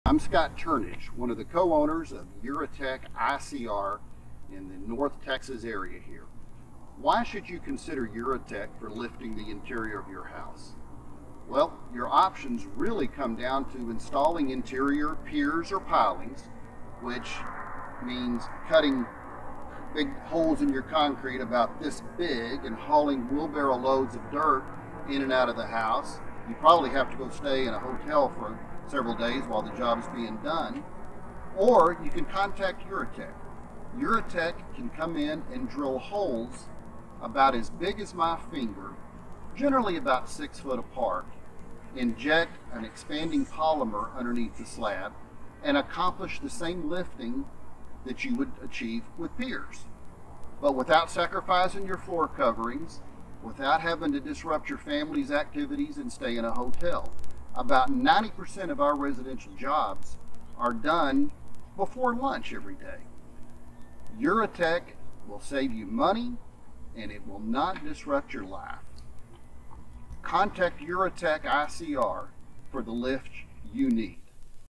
I'm Scott Turnage, one of the co-owners of URETEK ICR in the North Texas area here. Why should you consider URETEK for lifting the interior of your house? Well, your options really come down to installing interior piers or pilings, which means cutting big holes in your concrete about this big and hauling wheelbarrow loads of dirt in and out of the house. You probably have to go stay in a hotel for several days while the job is being done. Or you can contact URETEK. URETEK can come in and drill holes about as big as my finger, generally about 6 foot apart, inject an expanding polymer underneath the slab, and accomplish the same lifting that you would achieve with piers. But without sacrificing your floor coverings, without having to disrupt your family's activities and stay in a hotel. About 90% of our residential jobs are done before lunch every day. URETEK will save you money and it will not disrupt your life. Contact URETEK ICR for the lift you need.